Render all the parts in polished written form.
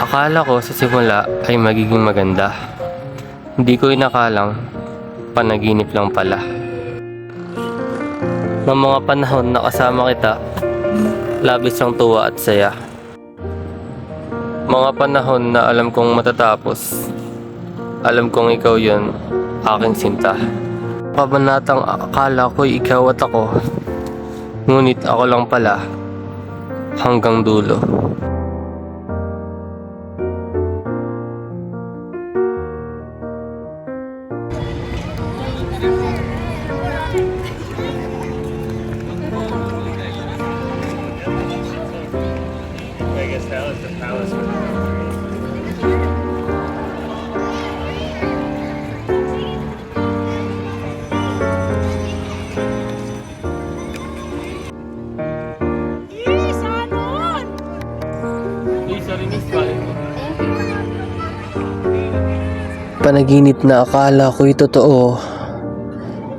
Akala ko sa simula ay magiging maganda. Hindi ko inakalang panaginip lang pala. Ng mga panahon na kasama kita, labis ang tuwa at saya. Mga panahon na alam kong matatapos. Alam kong ikaw yon, aking sinta. Kabanatang akala ko'y ikaw at ako. Ngunit ako lang pala, hanggang dulo. I guess that was the palace. Panaginip na akala ko'y totoo.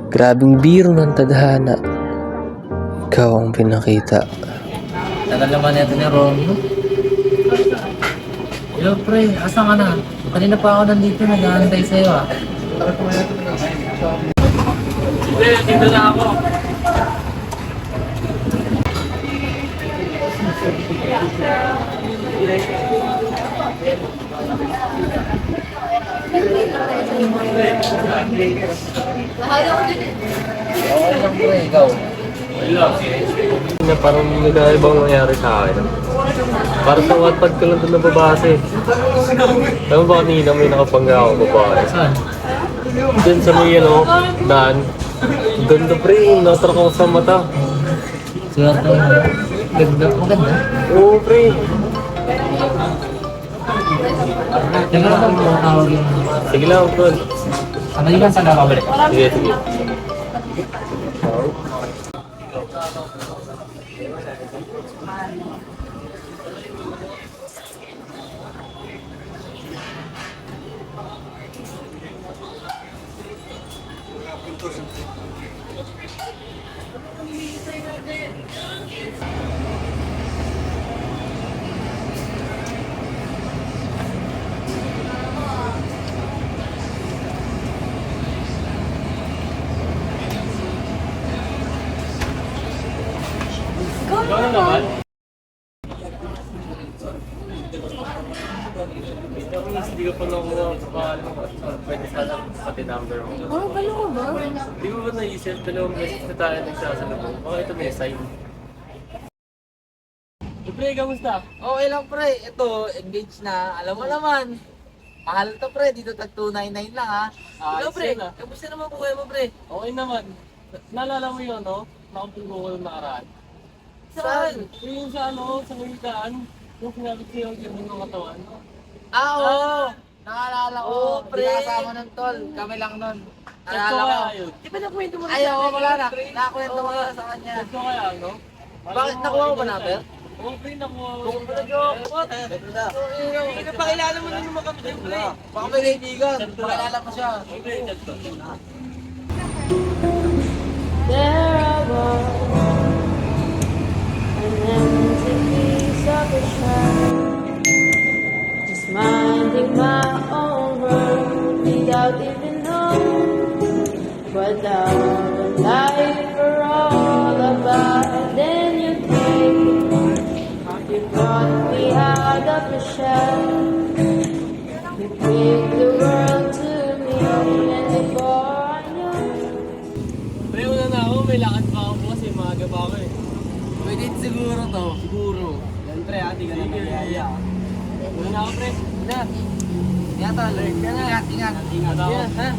Grabing biro ng tadhana. Ikaw ang pinakita. Tagal naman ito ni Ron. Hello pre, asan ka na? Kanina pa ako nandito, nag-aantay sa'yo ah. Hindi, dito na ako. Okay lang pre, ikaw. Na parang nag-aibang nangyari sa akin. Parang sa Wattpad ko lang ito nababasa eh. Alam mo ba kanina may nakapangga ako babae? Saan? Diyan sa may daan. Ganda pre, natrak ako sa mata. Swerte mo. Ganda, maganda. Oo pre. Teka lang ako tawag yung... Sige lang bro. Ano yun saan ka pabalik? Sige, sige. Ikaw naman? Hindi ko pa nakuha sa pangalan ko. Pwede sana pati number mo. Oh, balo ko ba? Di mo ba naisip, dalawang beses na tayo nagsasalubong? Baka ito may sign. Pre, kamusta? Okay lang pre, ito, engaged na. Alam mo naman. Mahal to pre, dito tag 299 lang ha. Ikaw pre, yun, ah. kamusta naman buhay mo pre? Okay naman. Naalala mo yun, no? Nakapunggo ko ng nakaraan. Saan? Yung sa sa Mayitaan, yung sinabi ko yung gano'n ng katawan. Ah, oo. Naalala ko. Oo, Pre. pre. Kasama ng tol. Kami lang nun. Totoo Naalala ko. kaya yun? Di ba nakwento mo na Ayaw ko sa wala na. akin? Nakakwento ko na sa kanya. Totoo kaya, no? Bakit nakuha ko ba number? Oo, pre, nakuha ko. Kung what? Ito na. Pinapakilala mo na naman kami dyan, pre. Baka may kaibigan. Pakilala mo siya. Okay, that's good. There I was, an empty piece of a shell, just minding my own world without even knowing what love and life are all about. Then you came, you brought me out of the shell, you gave the world to me, and before I knew. Pre, una na ako, may lakad pa ako kasi maaga pa ako eh. Pwede siguro to. Siguro. Yan pre, di ka na nagyaya. Una na ako, pre. Na. Ingat tol. Ingat, ingat. Ingat ako. Yeah, ha?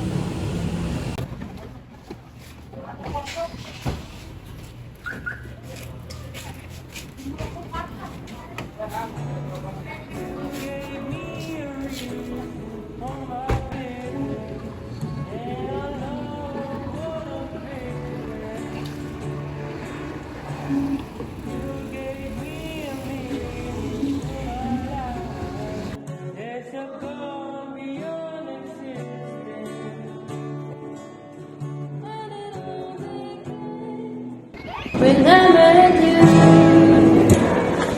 When I met you,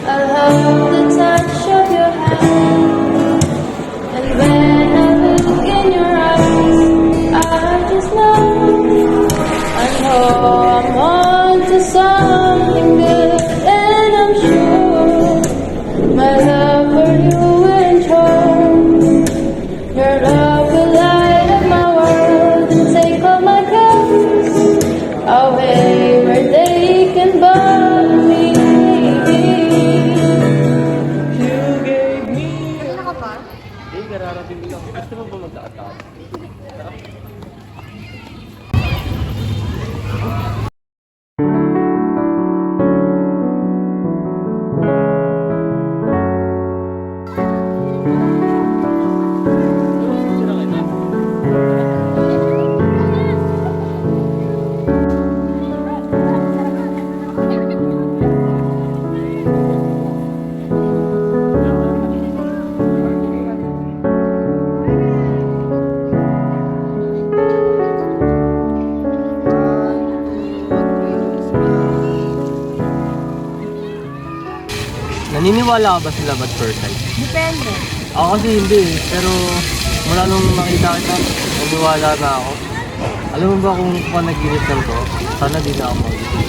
I love the touch of your hand. Hindi, kararating lang. Gusto mo ba magkakataon? Naniniwala ka ba sila bad person? Depende. Ako kasi hindi eh, pero mula nung makita kita, naniwala na ako. Alam mo ba kung panaginip lang to, sana di na ako mag-isip.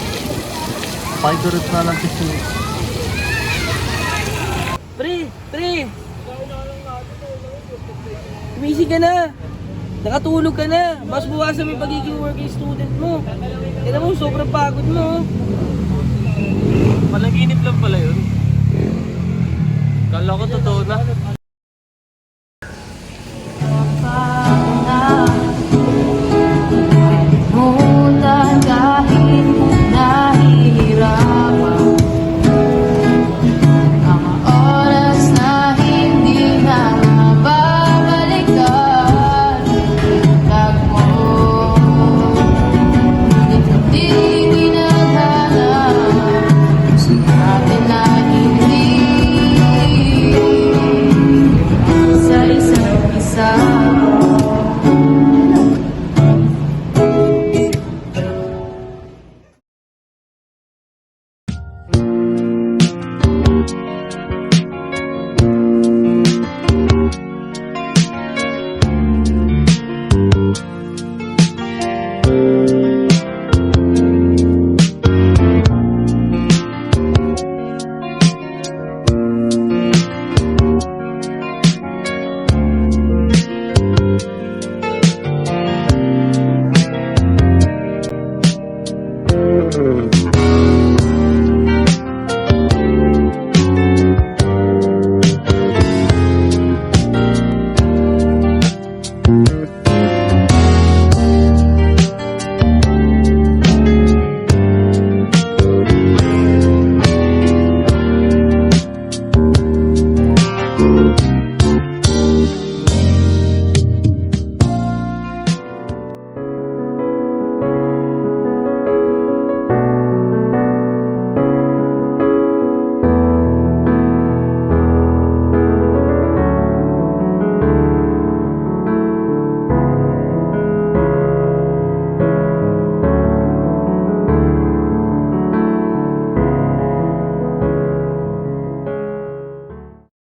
Pakikurot na lang kasi. Pre! Tumisi ka na! Nakatulog ka na! Mas buwasan mo yung pagiging working student mo. Kaya mo, sobrang pagod mo. Panaginip lang pala yun. Kala ko totoo na.